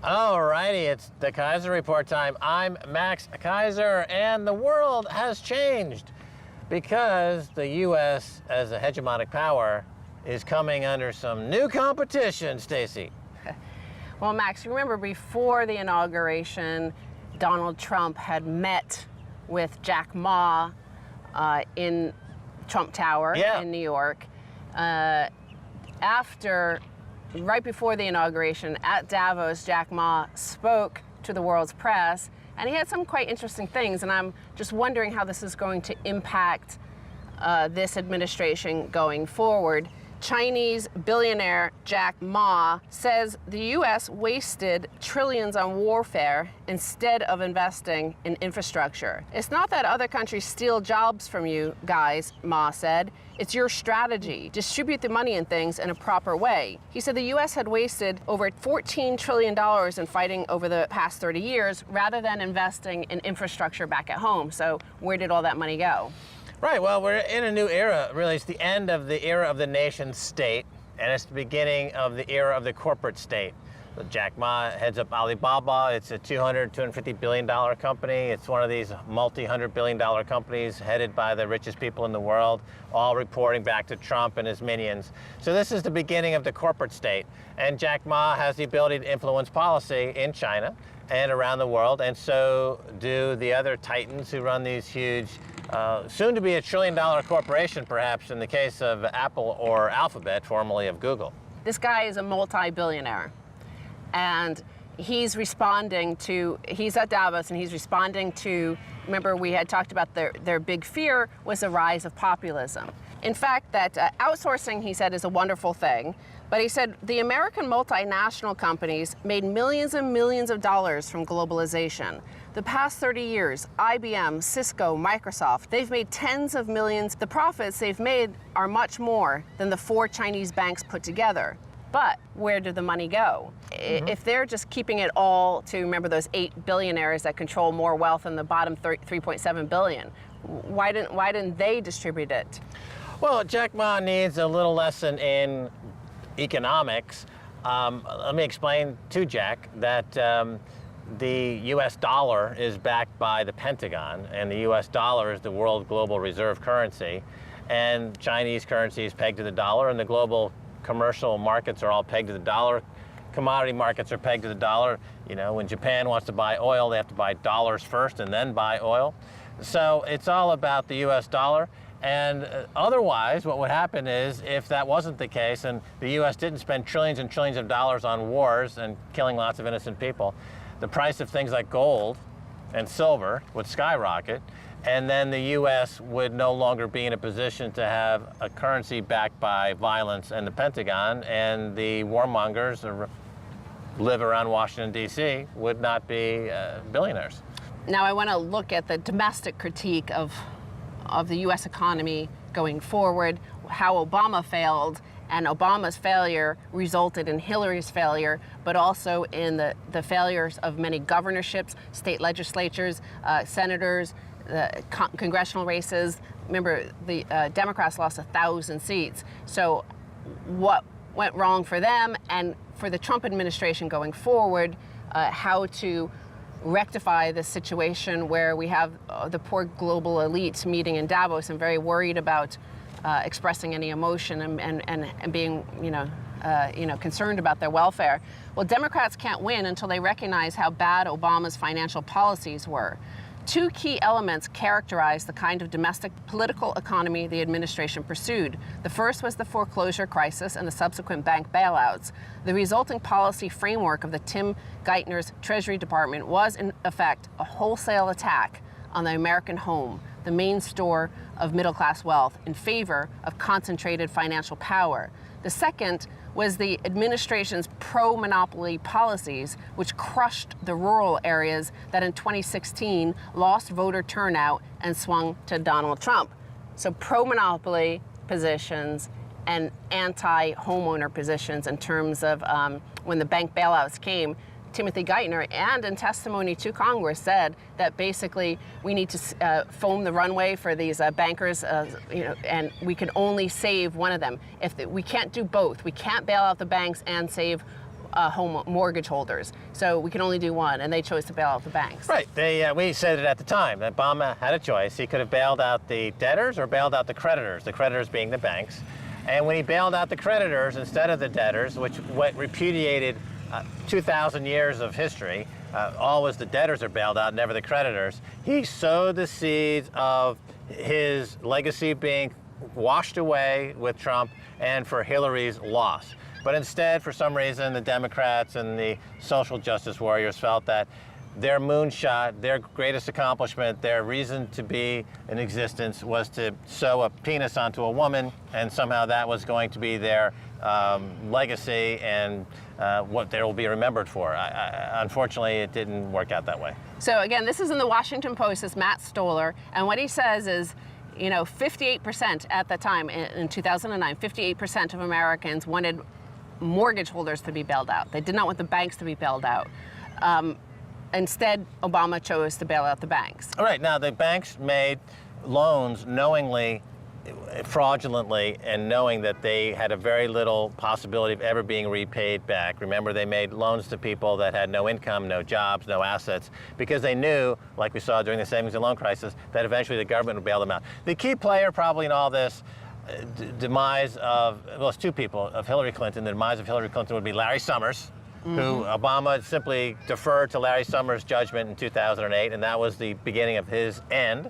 All righty, it's the Keiser Report time. I'm Max Keiser, and the world has changed because the U.S. as a hegemonic power is coming under some new competition, Stacy. Well, Max, you remember before the inauguration, Donald Trump had met with Jack Ma in Trump Tower in New York. Right before the inauguration at Davos, Jack Ma spoke to the world's press, and he had some quite interesting things, and I'm just wondering how this is going to impact this administration going forward. Chinese billionaire Jack Ma says the U.S. wasted trillions on warfare instead of investing in infrastructure. It's not that other countries steal jobs from you guys, Ma said. It's your strategy. Distribute the money and things in a proper way. He said the U.S. had wasted over $14 trillion in fighting over the past 30 years rather than investing in infrastructure back at home. So where did all that money go? Right, well, we're in a new era. Really, it's the end of the era of the nation state, and it's the beginning of the era of the corporate state. So Jack Ma heads up Alibaba. It's a $250 billion company. It's one of these multi-$100 billion companies headed by the richest people in the world, all reporting back to Trump and his minions. So this is the beginning of the corporate state. And Jack Ma has the ability to influence policy in China and around the world, and so do the other titans who run these huge, soon to be $1 trillion corporation, perhaps, in the case of Apple or Alphabet, formerly of Google. This guy is a multi-billionaire, and he's at Davos, and he's responding to, remember we had talked about their big fear was the rise of populism. In fact, that outsourcing, he said, is a wonderful thing. But he said the American multinational companies made millions and millions of dollars from globalization. The past 30 years, IBM, Cisco, Microsoft, they've made tens of millions. The profits they've made are much more than the 4 Chinese banks put together. But where did the money go? If they're just keeping it all to, remember those 8 billionaires that control more wealth than the bottom 3.7 billion, why didn't they distribute it? Well, Jack Ma needs a little lesson in economics. Let me explain to Jack that the U.S. dollar is backed by the Pentagon, and the U.S. dollar is the world global reserve currency, and Chinese currency is pegged to the dollar, and the global commercial markets are all pegged to the dollar. Commodity markets are pegged to the dollar. You know, when Japan wants to buy oil, they have to buy dollars first and then buy oil. So it's all about the U.S. dollar. And otherwise, what would happen is, if that wasn't the case, and the U.S. didn't spend trillions and trillions of dollars on wars and killing lots of innocent people, the price of things like gold and silver would skyrocket, and then the U.S. would no longer be in a position to have a currency backed by violence and the Pentagon, and the warmongers who live around Washington, D.C. would not be billionaires. Now I want to look at the domestic critique of the U.S. economy going forward, how Obama failed, and Obama's failure resulted in Hillary's failure, but also in the failures of many governorships, state legislatures, senators, congressional races. Remember, the Democrats lost 1,000 seats. So what went wrong for them, and for the Trump administration going forward, how to rectify this situation where we have the poor global elite meeting in Davos and very worried about expressing any emotion and being, concerned about their welfare. Well, Democrats can't win until they recognize how bad Obama's financial policies were. 2 key elements characterized the kind of domestic political economy the administration pursued. The first was the foreclosure crisis and the subsequent bank bailouts. The resulting policy framework of the Tim Geithner's Treasury Department was, in effect, a wholesale attack on the American home, the main store of middle-class wealth, in favor of concentrated financial power. The second was the administration's pro-monopoly policies, which crushed the rural areas that in 2016 lost voter turnout and swung to Donald Trump. So pro-monopoly positions and anti-homeowner positions in terms of when the bank bailouts came. Timothy Geithner, and in testimony to Congress, said that basically we need to foam the runway for these bankers, and we can only save one of them. We can't do both. We can't bail out the banks and save home mortgage holders. So we can only do one, and they chose to bail out the banks. Right. We said it at the time that Obama had a choice. He could have bailed out the debtors or bailed out the creditors being the banks. And when he bailed out the creditors instead of the debtors, what repudiated 2,000 years of history, always the debtors are bailed out, never the creditors, he sowed the seeds of his legacy being washed away with Trump and for Hillary's loss. But instead, for some reason, the Democrats and the social justice warriors felt that their moonshot, their greatest accomplishment, their reason to be in existence was to sew a penis onto a woman, and somehow that was going to be their legacy and what they will be remembered for. Unfortunately, it didn't work out that way. So again, this is in the Washington Post. It's Matt Stoller, and what he says is, 58% at the time in 2009, 58% of Americans wanted mortgage holders to be bailed out. They did not want the banks to be bailed out. Instead, Obama chose to bail out the banks. All right. Now, the banks made loans knowingly, fraudulently, and knowing that they had a very little possibility of ever being repaid back. Remember, they made loans to people that had no income, no jobs, no assets, because they knew, like we saw during the savings and loan crisis, that eventually the government would bail them out. The key player probably in all this demise of, well, it's two people, of Hillary Clinton. The demise of Hillary Clinton would be Larry Summers, who Obama simply deferred to Larry Summers' judgment in 2008, and that was the beginning of his end,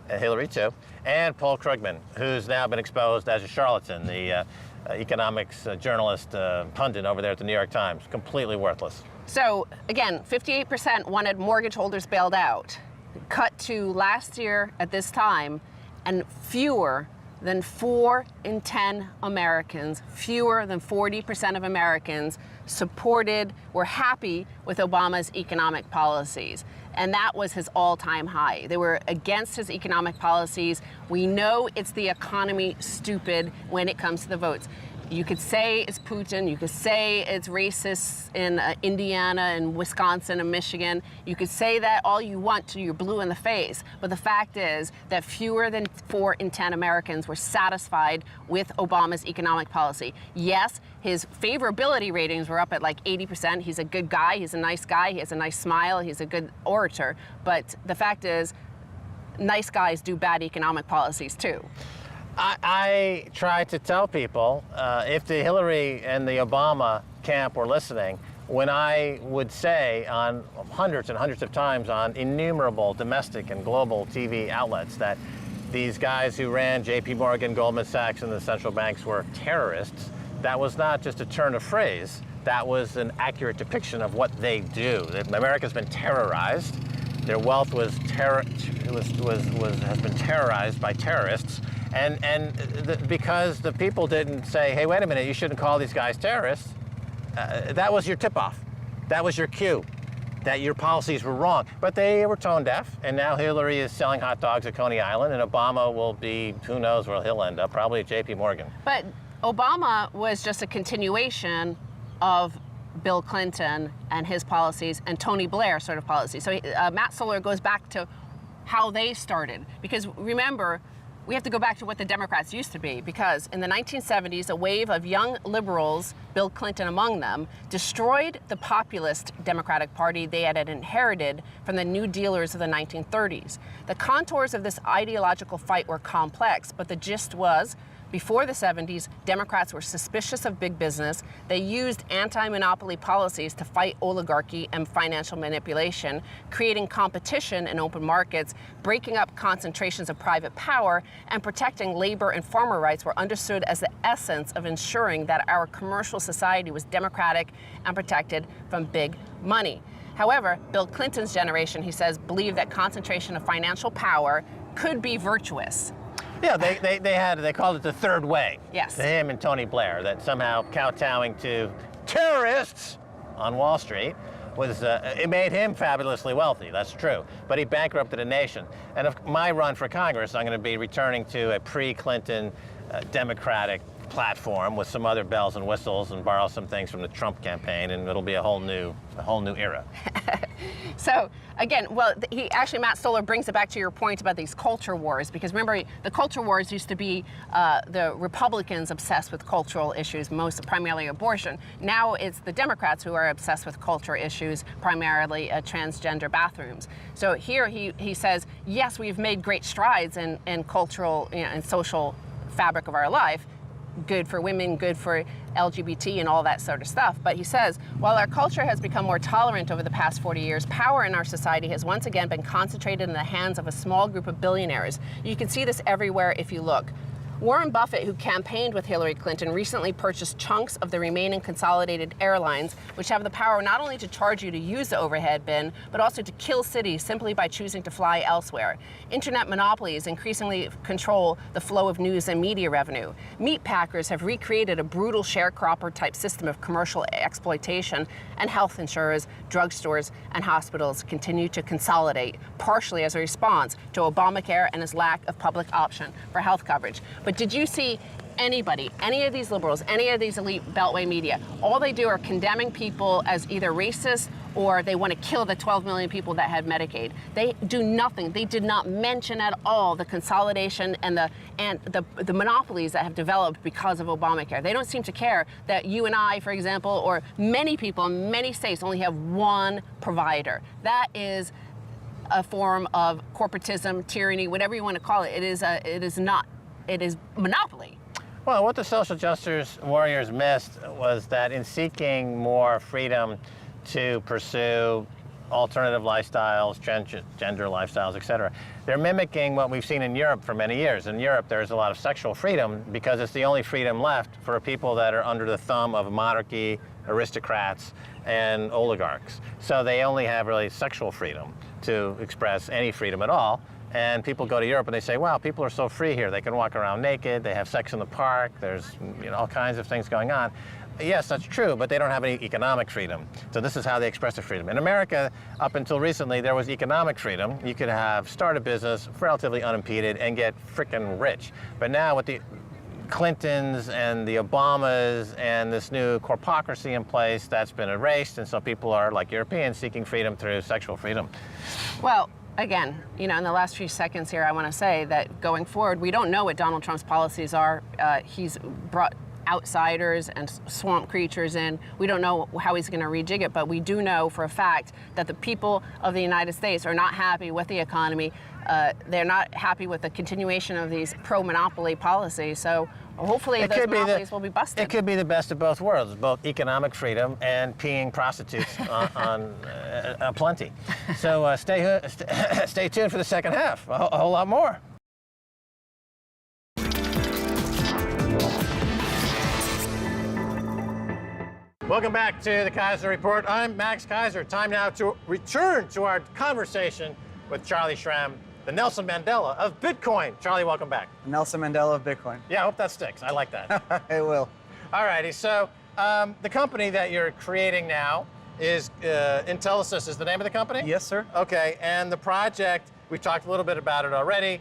Hillary too, and Paul Krugman, who's now been exposed as a charlatan, the economics journalist pundit over there at the New York Times, completely worthless. So again, 58% wanted mortgage holders bailed out. Cut to last year at this time, and fewer than 4 in 10 Americans, fewer than 40% of Americans were happy with Obama's economic policies. And that was his all-time high. They were against his economic policies. We know it's the economy, stupid, when it comes to the votes. You could say it's Putin, you could say it's racist in Indiana and Wisconsin and Michigan. You could say that all you want till you're blue in the face. But the fact is that fewer than 4 in 10 Americans were satisfied with Obama's economic policy. Yes, his favorability ratings were up at like 80%. He's a good guy, he's a nice guy, he has a nice smile, he's a good orator. But the fact is, nice guys do bad economic policies too. I try to tell people, if the Hillary and the Obama camp were listening, when I would say on hundreds and hundreds of times on innumerable domestic and global TV outlets that these guys who ran J.P. Morgan, Goldman Sachs, and the central banks were terrorists, that was not just a turn of phrase. That was an accurate depiction of what they do. America's been terrorized. Their wealth has been terrorized by terrorists. Because the people didn't say, hey, wait a minute, you shouldn't call these guys terrorists, that was your tip-off. That was your cue that your policies were wrong. But they were tone deaf, and now Hillary is selling hot dogs at Coney Island, and Obama will be, who knows where he'll end up, probably at J.P. Morgan. But Obama was just a continuation of Bill Clinton and his policies and Tony Blair sort of policies. So Matt Stoller goes back to how they started. Because remember, we have to go back to what the Democrats used to be, because in the 1970s, a wave of young liberals, Bill Clinton among them, destroyed the populist Democratic Party they had inherited from the New Dealers of the 1930s. The contours of this ideological fight were complex, but the gist was, before the 70s, Democrats were suspicious of big business. They used anti-monopoly policies to fight oligarchy and financial manipulation, creating competition in open markets, breaking up concentrations of private power, and protecting labor and farmer rights were understood as the essence of ensuring that our commercial society was democratic and protected from big money. However, Bill Clinton's generation, he says, believed that concentration of financial power could be virtuous. Yeah, they called it the third way. Yes. Him and Tony Blair, that somehow kowtowing to terrorists on Wall Street was, it made him fabulously wealthy, that's true. But he bankrupted a nation. And if my run for Congress, I'm going to be returning to a pre-Clinton Democratic platform with some other bells and whistles and borrow some things from the Trump campaign, and it'll be a whole new era. So again, well, Matt Stoller brings it back to your point about these culture wars, because remember, the culture wars used to be the Republicans obsessed with cultural issues, primarily abortion. Now it's the Democrats who are obsessed with culture issues, primarily transgender bathrooms. So here he says, yes, we've made great strides in cultural and social fabric of our life. Good for women, good for LGBT and all that sort of stuff. But he says, while our culture has become more tolerant over the past 40 years, power in our society has once again been concentrated in the hands of a small group of billionaires. You can see this everywhere if you look. Warren Buffett, who campaigned with Hillary Clinton, recently purchased chunks of the remaining consolidated airlines, which have the power not only to charge you to use the overhead bin, but also to kill cities simply by choosing to fly elsewhere. Internet monopolies increasingly control the flow of news and media revenue. Meat packers have recreated a brutal sharecropper-type system of commercial exploitation, and health insurers, drugstores, and hospitals continue to consolidate, partially as a response to Obamacare and its lack of public option for health coverage. But did you see anybody, any of these liberals, any of these elite Beltway media, all they do are condemning people as either racist or they want to kill the 12 million people that had Medicaid. They do nothing. They did not mention at all the consolidation and the monopolies that have developed because of Obamacare. They don't seem to care that you and I, for example, or many people in many states only have one provider. That is a form of corporatism, tyranny, whatever you want to call it. It is monopoly. Well, what the social justice warriors missed was that in seeking more freedom to pursue alternative lifestyles, gender lifestyles, etc., they're mimicking what we've seen in Europe for many years. In Europe, there's a lot of sexual freedom because it's the only freedom left for people that are under the thumb of monarchy, aristocrats, and oligarchs. So they only have really sexual freedom to express any freedom at all. And people go to Europe and they say, wow, people are so free here. They can walk around naked, they have sex in the park, there's all kinds of things going on. Yes, that's true, but they don't have any economic freedom. So this is how they express their freedom. In America, up until recently, there was economic freedom. You could start a business relatively unimpeded and get frickin' rich. But now with the Clintons and the Obamas and this new corpocracy in place, that's been erased, and so people are, like Europeans, seeking freedom through sexual freedom. Well, again, in the last few seconds here, I want to say that going forward, we don't know what Donald Trump's policies are. He's brought outsiders and swamp creatures in. We don't know how he's going to rejig it, but we do know for a fact that the people of the United States are not happy with the economy. They're not happy with the continuation of these pro-monopoly policies. So hopefully those monopolies will be busted. It could be the best of both worlds, both economic freedom and peeing prostitutes on plenty. So stay tuned for the second half. A whole lot more. Welcome back to the Keiser Report. I'm Max Keiser. Time now to return to our conversation with Charlie Shrem, the Nelson Mandela of Bitcoin. Charlie, welcome back. Nelson Mandela of Bitcoin. Yeah, I hope that sticks. I like that. It will. All righty. So the company that you're creating now is Intellisys is the name of the company? Yes, sir. Okay. And the project, we talked a little bit about it already.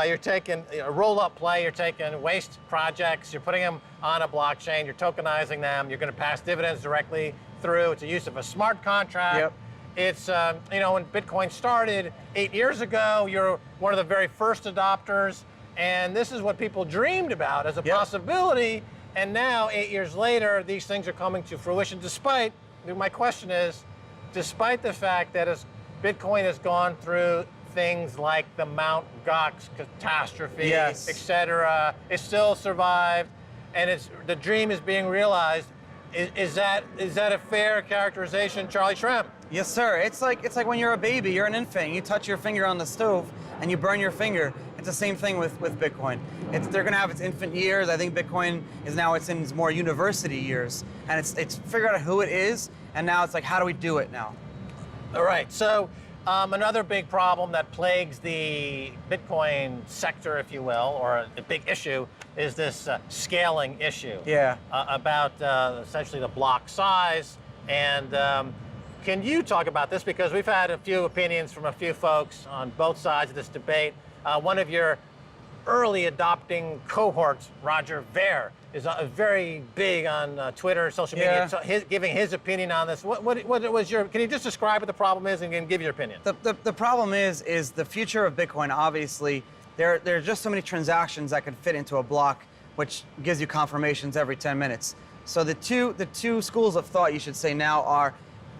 You're taking a roll-up play, you're taking waste projects, you're putting them on a blockchain, you're tokenizing them, you're going to pass dividends directly through. It's a use of a smart contract. Yep. It's, when Bitcoin started 8 years ago, you're one of the very first adopters, and this is what people dreamed about as a possibility, and now, 8 years later, these things are coming to fruition my question is, despite the fact that as Bitcoin has gone through things like the Mt. Gox catastrophe, et cetera, it still survived, and the dream is being realized. Is that a fair characterization, Charlie Shrem? Yes, sir. It's like when you're a baby, you're an infant, you touch your finger on the stove and you burn your finger. It's the same thing with Bitcoin. They're gonna have its infant years. I think Bitcoin is now in its more university years, and it's figured out who it is, and now it's like, how do we do it now? All right, so another big problem that plagues the Bitcoin sector, if you will, or a big issue, is this scaling issue. Yeah. About essentially the block size. And can you talk about this? Because we've had a few opinions from a few folks on both sides of this debate. One of your early adopting cohorts, Roger Ver, is very big on Twitter, social media, so giving his opinion on this. What was your? Can you just describe what the problem is and give your opinion? The problem is the future of Bitcoin. Obviously, there are just so many transactions that can fit into a block, which gives you confirmations every 10 minutes. So the two schools of thought you should say now are,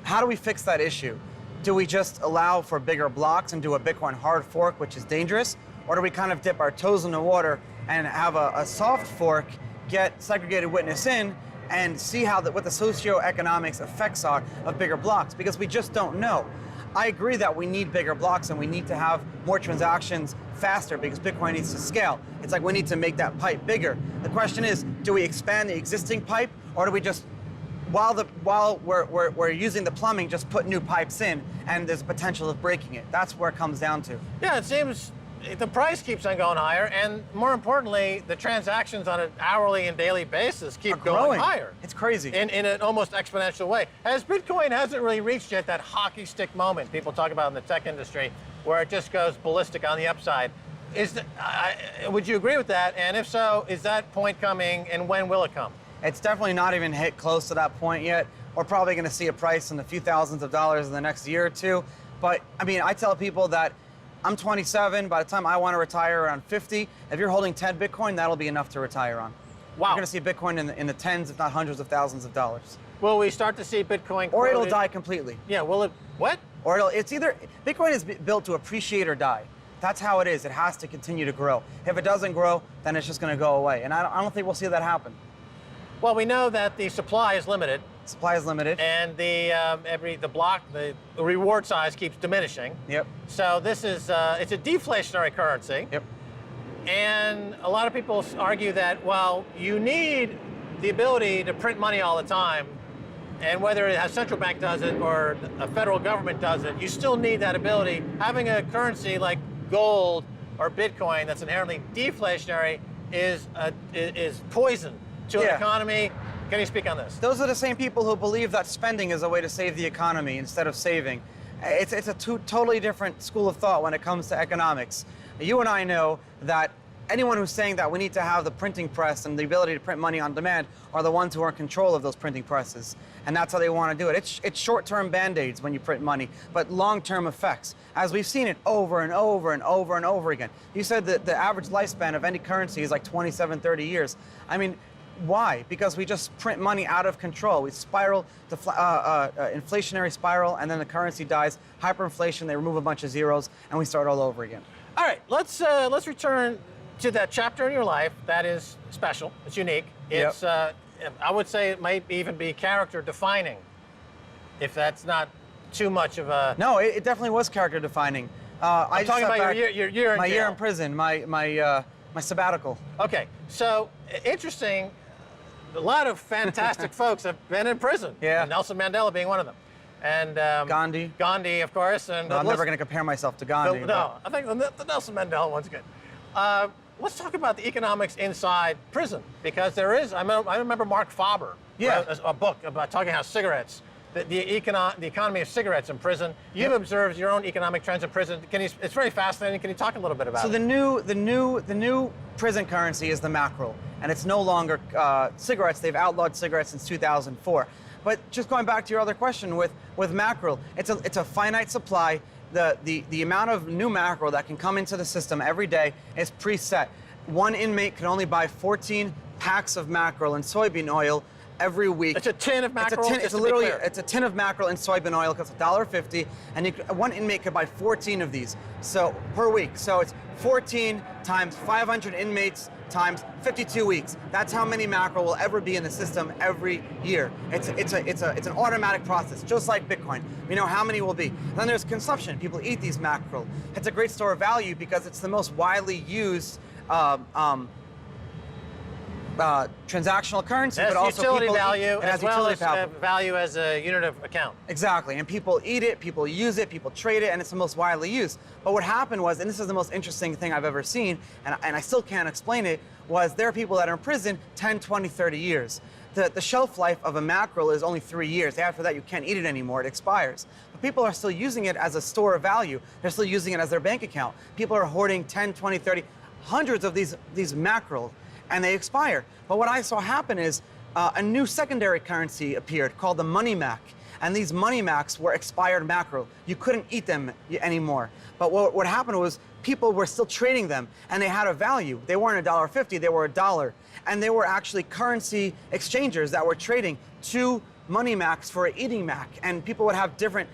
how do we fix that issue? Do we just allow for bigger blocks and do a Bitcoin hard fork, which is dangerous, or do we kind of dip our toes in the water and have a soft fork, get segregated witness in, and see what the socioeconomics effects are of bigger blocks? Because we just don't know. I agree that we need bigger blocks and we need to have more transactions faster because Bitcoin needs to scale. It's like we need to make that pipe bigger. The question is, do we expand the existing pipe, or do we just, while we're using the plumbing, just put new pipes in and there's potential of breaking it? That's where it comes down to. Yeah, it seems the price keeps on going higher, and more importantly, the transactions on an hourly and daily basis keep going higher. It's crazy. In an almost exponential way. As Bitcoin hasn't really reached yet that hockey stick moment people talk about in the tech industry, where it just goes ballistic on the upside. Would you agree with that? And if so, is that point coming, and when will it come? It's definitely not even hit close to that point yet. We're probably going to see a price in a few thousands of dollars in the next year or two. But I mean, I tell people that I'm 27. By the time I want to retire around 50, if you're holding 10 Bitcoin, that'll be enough to retire on. Wow. You're going to see Bitcoin in the tens, if not hundreds of thousands of dollars. Will we start to see Bitcoin Or quoted? it'll die completely. Yeah, will it, what? Or it's either, Bitcoin is built to appreciate or die. That's how it is. It has to continue to grow. If it doesn't grow, then it's just going to go away. And I don't think we'll see that happen. Well, we know that the supply is limited. Supply is limited. And the reward size keeps diminishing. Yep. So this is, it's a deflationary currency. Yep. And a lot of people argue that, well, you need the ability to print money all the time. And whether a central bank does it or a federal government does it, you still need that ability. Having a currency like gold or Bitcoin that's inherently deflationary is poison to an economy. Can you speak on this? Those are the same people who believe that spending is a way to save the economy instead of saving. It's a totally different school of thought when it comes to economics. You and I know that anyone who's saying that we need to have the printing press and the ability to print money on demand are the ones who are in control of those printing presses. And that's how they want to do it. It's short-term band-aids when you print money, but long-term effects, as we've seen it over and over and over and over again. You said that the average lifespan of any currency is like 27, 30 years. I mean, why? Because we just print money out of control. We spiral, the inflationary spiral, and then the currency dies. Hyperinflation, they remove a bunch of zeros, and we start all over again. All right, let's return to that chapter in your life that is special. It's unique. It's I would say it might even be character defining, if that's not too much of a. No, it definitely was character defining. I'm talking about your year in jail. My year in prison, my sabbatical. Okay, so interesting. A lot of fantastic folks have been in prison. Yeah. Nelson Mandela being one of them, and Gandhi. Gandhi, of course, and No, I'm never going to compare myself to Gandhi. No, I think the Nelson Mandela one's good. Let's talk about the economics inside prison, because there is. I remember Mark Faber wrote a book about talking how cigarettes, the economy of cigarettes in prison. You've observed your own economic trends in prison. It's very fascinating. Can you talk a little bit about it? So the new prison currency is the mackerel, and it's no longer cigarettes. They've outlawed cigarettes since 2004. But just going back to your other question with mackerel, it's a finite supply. The amount of new mackerel that can come into the system every day is preset. One inmate can only buy 14 packs of mackerel and soybean oil every week. It's a tin of mackerel? It's a tin of mackerel and soybean oil. It costs $1.50, and one inmate could buy 14 of these per week. So it's 14 times 500 inmates times 52 weeks. That's how many mackerel will ever be in the system every year. It's an automatic process, just like Bitcoin. We know how many will be. Then there's consumption. People eat these mackerel. It's a great store of value because it's the most widely used transactional currency, but also utility value as well as value as a unit of account. Exactly, and people eat it, people use it, people trade it, and it's the most widely used. But what happened was, and this is the most interesting thing I've ever seen, and I still can't explain it, was there are people that are in prison 10, 20, 30 years. The shelf life of a mackerel is only 3 years. After that, you can't eat it anymore. It expires. But people are still using it as a store of value. They're still using it as their bank account. People are hoarding 10, 20, 30, hundreds of these mackerel. and they expire. But what I saw happen is a new secondary currency appeared called the money Mac. And these money Macs were expired mackerel. You couldn't eat them anymore. But what happened was people were still trading them, and they had a value. They weren't $1.50, they were $1. And they were actually currency exchangers that were trading 2 money Macs for an eating Mac. And people would have different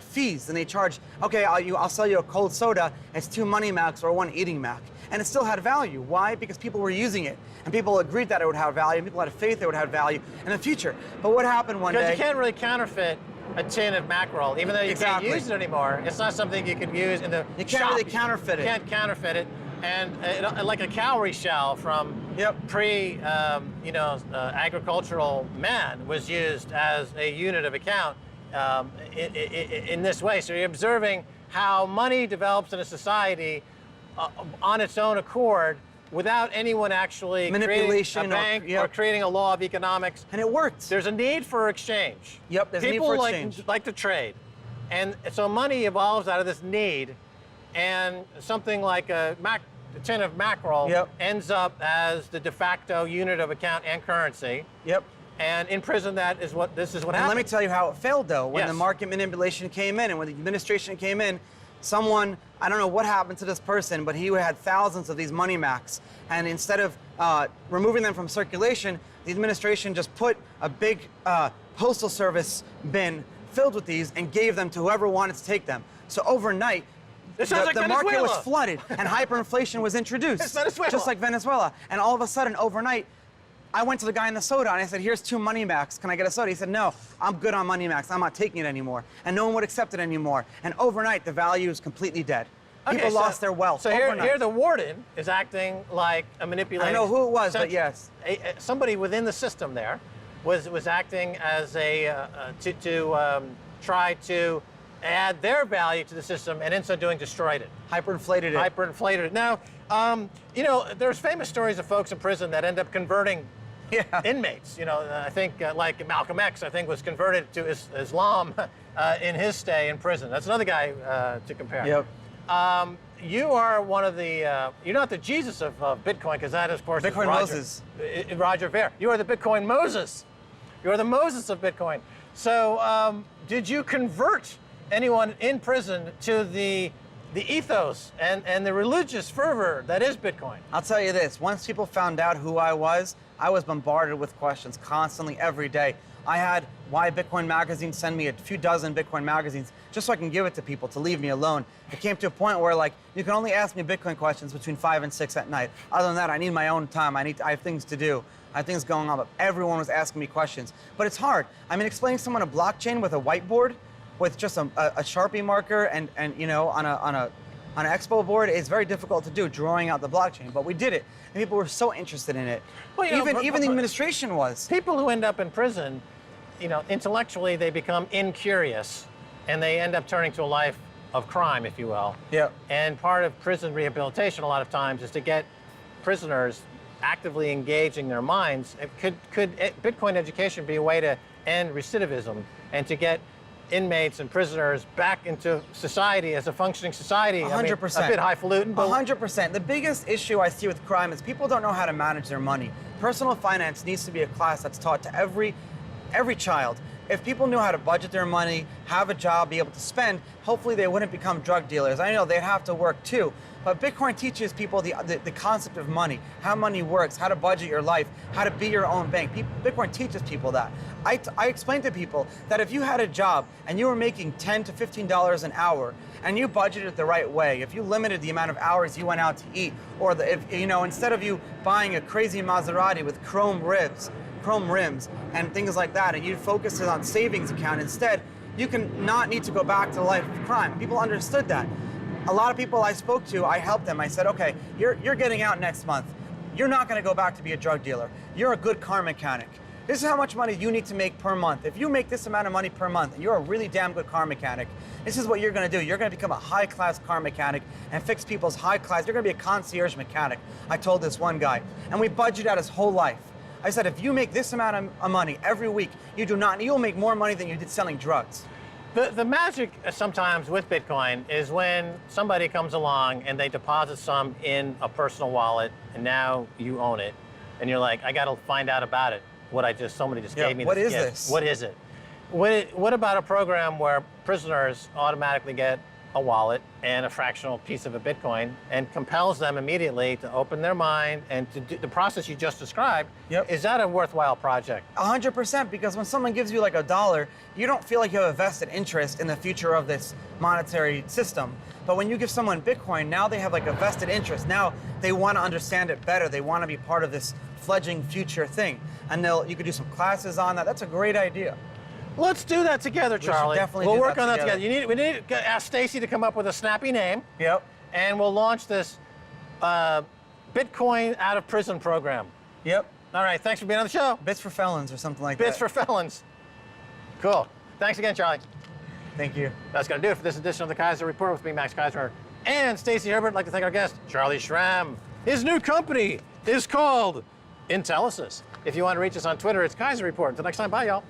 fees, and they charge, okay, I'll sell you a cold soda, it's 2 money Macs or 1 eating Mac. And it still had value. Why? Because people were using it. And people agreed that it would have value, and people had faith it would have value in the future. But what happened one day? Because you can't really counterfeit a tin of mackerel, even though you can't use it anymore. It's not something you can use in the You can't shop. really counterfeit it. You can't counterfeit it. And like a cowrie shell from agricultural man was used as a unit of account in this way. So you're observing how money develops in a society on its own accord without anyone actually Manipulation creating a bank or creating a law of economics. And it worked. There's a need for exchange. Yep, there's a need for exchange. People like to trade. And so money evolves out of this need, and something like a tin of mackerel ends up as the de facto unit of account and currency. Yep. And in prison, this is what and happened. let me tell you how it failed, though. When the market manipulation came in and when the administration came in, someone, I don't know what happened to this person, but he had thousands of these money Macs. And instead of removing them from circulation, the administration just put a big postal service bin filled with these and gave them to whoever wanted to take them. So overnight, the market was flooded and hyperinflation was introduced. It's Venezuela. Just like Venezuela. And all of a sudden, overnight, I went to the guy in the soda and I said, here's 2 money Macs. Can I get a soda? He said, no, I'm good on money Macs. I'm not taking it anymore. And no one would accept it anymore. And overnight, the value is completely dead. People lost their wealth. So here the warden is acting like a manipulator. I know who it was, but yes. Somebody within the system there was acting as to try to add their value to the system, and in so doing destroyed it. Hyperinflated it. Hyperinflated it. Now, there's famous stories of folks in prison that end up converting inmates. I think like Malcolm X, I think, was converted to Islam in his stay in prison. That's another guy to compare. Yep. You are one of the, you're not the Jesus of Bitcoin, because that, of course, Bitcoin is Roger Ver. You are the Bitcoin Moses. You are the Moses of Bitcoin. So did you convert anyone in prison to the ethos and the religious fervor that is Bitcoin? I'll tell you this, once people found out who I was bombarded with questions constantly every day. I had Why Bitcoin magazine send me a few dozen Bitcoin magazines just so I can give it to people to leave me alone. It came to a point where, like, you can only ask me Bitcoin questions between 5 and 6 at night. Other than that, I need my own time. I have things to do. I have things going on, but everyone was asking me questions. But it's hard. I mean, explaining to someone a blockchain with a whiteboard, with just a Sharpie marker and on an expo board is very difficult to do, drawing out the blockchain. But we did it, and people were so interested in it. Well, even the administration was. People who end up in prison, intellectually they become incurious, and they end up turning to a life of crime, if you will. Yeah. And part of prison rehabilitation, a lot of times, is to get prisoners actively engaging their minds. Could Bitcoin education be a way to end recidivism and to get inmates and prisoners back into society as a functioning society? 100%. I mean, a bit highfalutin, but 100%. The biggest issue I see with crime is people don't know how to manage their money. Personal finance needs to be a class that's taught to every child. If people knew how to budget their money, have a job, be able to spend, hopefully they wouldn't become drug dealers. I know they'd have to work too, but Bitcoin teaches people the concept of money, how money works, how to budget your life, how to be your own bank. Bitcoin teaches people that. I explain to people that if you had a job and you were making $10 to $15 an hour and you budgeted it the right way, if you limited the amount of hours you went out to eat, or instead of you buying a crazy Maserati with chrome rims and things like that, and you focus it on savings account instead, you can not need to go back to the life of crime. People understood that. A lot of people I spoke to, I helped them. I said, okay, you're getting out next month. You're not going to go back to be a drug dealer. You're a good car mechanic. This is how much money you need to make per month. If you make this amount of money per month and you're a really damn good car mechanic, this is what you're going to do. You're going to become a high-class car mechanic and fix people's high-class. You're going to be a concierge mechanic. I told this one guy. And we budgeted out his whole life. I said, if you make this amount of money every week, you'll make more money than you did selling drugs. The magic sometimes with Bitcoin is when somebody comes along and they deposit some in a personal wallet, and now you own it, and you're like, I got to find out about it. Somebody just gave me this what is gift. this? What is it? What about a program where prisoners automatically get a wallet and a fractional piece of a Bitcoin and compels them immediately to open their mind and to do the process you just described? Yep. Is that a worthwhile project? 100%, because when someone gives you like $1, you don't feel like you have a vested interest in the future of this monetary system. But when you give someone Bitcoin, now they have like a vested interest. Now they want to understand it better. They want to be part of this fledgling future thing. And you could do some classes on that. That's a great idea. Let's do that together, Charlie. definitely we'll do work that on that together. together. We need to ask Stacy to come up with a snappy name. Yep. And we'll launch this Bitcoin out of prison program. Yep. All right, thanks for being on the show. Bits for felons or something like that. Bits for felons. Cool. Thanks again, Charlie. Thank you. That's going to do it for this edition of the Keiser Report with me, Max Keiser, and Stacy Herbert. I'd like to thank our guest, Charlie Schramm. His new company is called Intellisys. If you want to reach us on Twitter, it's Keiser Report. Until next time, bye, y'all.